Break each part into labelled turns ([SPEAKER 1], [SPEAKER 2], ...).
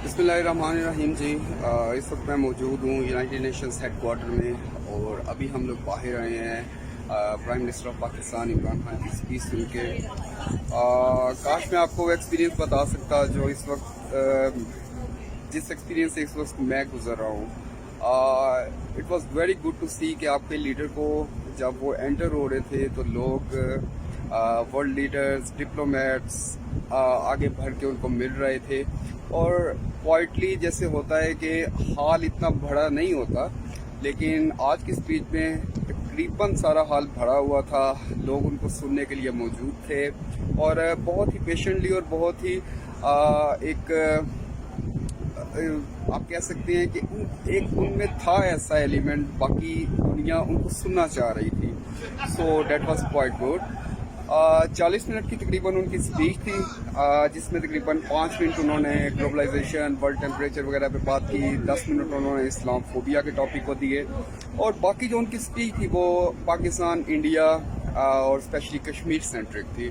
[SPEAKER 1] बिस्मिल्लाहिर्रहमानिर्रहीम जी। इस वक्त मैं मौजूद हूँ यूनाइटेड नेशंस हेड क्वार्टर में और अभी हम लोग बाहर आए हैं prime minister of Pakistan Imran Khan की स्पीच सुन के। काश मैं आपको वो एक्सपीरियंस बता सकता जो इस वक्त जिस एक्सपीरियंस से इस वक्त मैं गुजर रहा हूँ। It was very good to see कि आपके लीडर को जब वो एंटर हो रहे थे तो लोग वर्ल्ड लीडर्स, डिप्लोमेट्स आगे बढ़ के उनको मिल रहे थे और क्वाइटली जैसे होता है कि हाल इतना बड़ा नहीं होता, लेकिन आज की स्पीच में तकरीबन सारा हाल भरा हुआ था। लोग उनको सुनने के लिए मौजूद थे और बहुत ही पेशेंटली और बहुत ही आप कह सकते हैं कि एक उनमें था ऐसा एलिमेंट, बाकी दुनिया उनको सुनना चाह रही थी। So that was quite good. 40 minute की तकरीबन उनकी स्पीच थी, जिसमें तकरीबन 5 मिनट उन्होंने ग्लोबलाइजेशन, वर्ल्ड टेम्परेचर वगैरह पे बात की, 10 मिनट उन्होंने इस्लामफोबिया के टॉपिक को दिए और बाकी जो उनकी स्पीच थी वो पाकिस्तान, इंडिया और स्पेशली कश्मीर सेंट्रिक थी।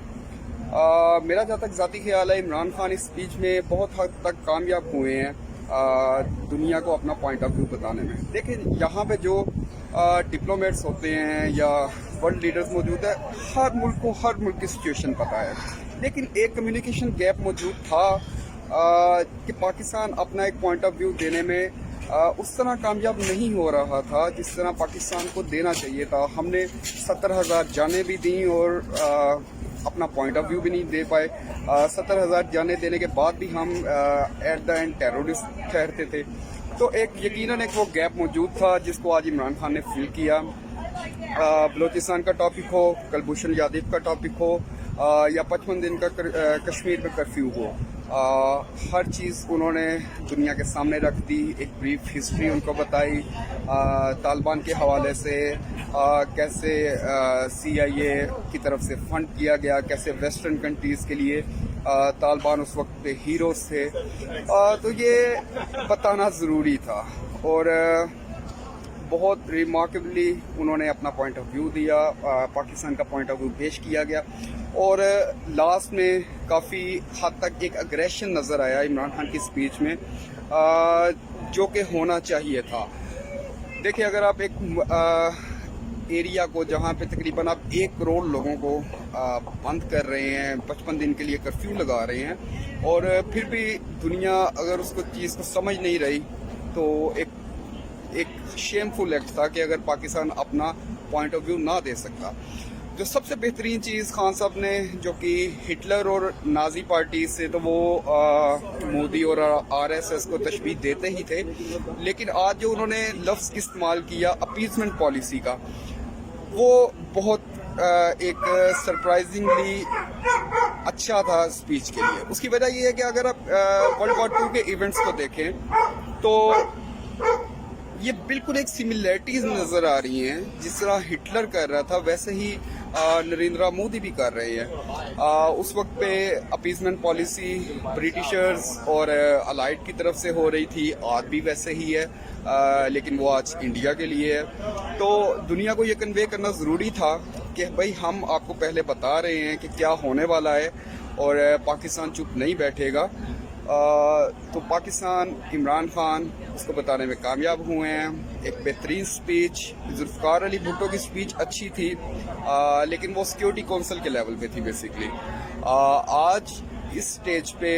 [SPEAKER 1] मेरा जहाँ तक ज़ाती ख्याल है, इमरान खान इस स्पीच में बहुत हद तक कामयाब हुए हैं दुनिया को अपना पॉइंट ऑफ व्यू बताने में। देखिए, यहाँ पे जो डिप्लोमेट्स होते हैं या वर्ल्ड लीडर्स मौजूद है, हर मुल्क की सिचुएशन पता है, लेकिन एक कम्युनिकेशन गैप मौजूद था कि पाकिस्तान अपना एक पॉइंट ऑफ व्यू देने में उस तरह कामयाब नहीं हो रहा था जिस तरह पाकिस्तान को देना चाहिए था। हमने 70,000 जानें भी दी और अपना पॉइंट ऑफ व्यू भी नहीं दे पाए। 70,000 जानें देने के बाद भी हम एट द एंड टेररिस्ट ठहरते थे। तो यकीनन एक वो गैप मौजूद था जिसको आज इमरान खान ने फिल किया। बलूचिस्तान का टॉपिक हो, कुलभूषण यादव का टॉपिक हो या 55 दिन का कश्मीर में कर्फ्यू हो, हर चीज़ उन्होंने दुनिया के सामने रख दी। एक ब्रीफ हिस्ट्री उनको बताई तालिबान के हवाले से, कैसे CIA की तरफ से फंड किया गया, कैसे वेस्टर्न कंट्रीज़ के लिए तालिबान उस वक्त पे हीरोज़ थे। तो ये बताना ज़रूरी था और बहुत रिमार्केबली उन्होंने अपना पॉइंट ऑफ व्यू दिया, पाकिस्तान का पॉइंट ऑफ व्यू पेश किया गया और लास्ट में काफ़ी हद तक एक अग्रेशन नज़र आया इमरान खान की स्पीच में, जो कि होना चाहिए था। देखिए, अगर आप एक एरिया को जहाँ पे तकरीबन आप 1 करोड़ लोगों को बंद कर रहे हैं, 55 दिन के लिए कर्फ्यू लगा रहे हैं और फिर भी दुनिया अगर उसको चीज़ को समझ नहीं रही, तो एक शेमफुल एक्ट था कि अगर पाकिस्तान अपना पॉइंट ऑफ व्यू ना दे सकता। जो सबसे बेहतरीन चीज़ खान साहब ने, जो कि हिटलर और नाजी पार्टी से तो वो मोदी और RSS को तशबीह देते ही थे, लेकिन आज जो उन्होंने लफ्ज़ इस्तेमाल किया अपीजमेंट पॉलिसी का, वो बहुत एक सरप्राइजिंगली अच्छा था स्पीच के लिए। उसकी वजह ये है कि अगर आप वर्ल्ड वॉर 2 के इवेंट्स को देखें तो ये बिल्कुल एक सिमिलैरिटीज नज़र आ रही हैं। जिस तरह हिटलर कर रहा था वैसे ही नरेंद्र मोदी भी कर रहे हैं। उस वक्त पे अपीजमेंट पॉलिसी ब्रिटिशर्स और अलाइड की तरफ से हो रही थी, आज भी वैसे ही है, लेकिन वो आज इंडिया के लिए है। तो दुनिया को ये कन्वे करना ज़रूरी था कि भाई हम आपको पहले बता रहे हैं कि क्या होने वाला है और पाकिस्तान चुप नहीं बैठेगा। तो पाकिस्तान, इमरान खान उसको बताने में कामयाब हुए हैं। एक बेहतरीन स्पीच, जुल्फ़िकार अली भुट्टो की स्पीच अच्छी थी, लेकिन वो सिक्योरिटी काउंसिल के लेवल पे थी बेसिकली। आज इस स्टेज पे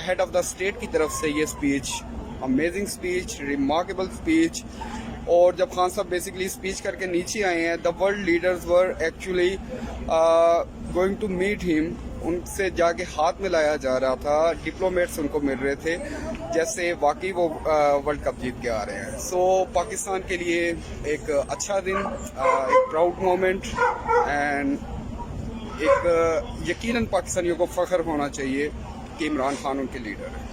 [SPEAKER 1] हेड ऑफ द स्टेट की तरफ से ये speech, amazing speech, remarkable speech. और जब खान साहब बेसिकली स्पीच करके नीचे आए हैं, the world leaders were actually going to meet him, उनसे जाके हाथ मिलाया जा रहा था, डिप्लोमेट्स उनको मिल रहे थे जैसे वाकई वो वर्ल्ड कप जीत के आ रहे हैं। सो पाकिस्तान के लिए एक अच्छा दिन, एक प्राउड मोमेंट एंड एक यकीनन पाकिस्तानियों को फ़ख्र होना चाहिए कि इमरान खान उनके लीडर हैं।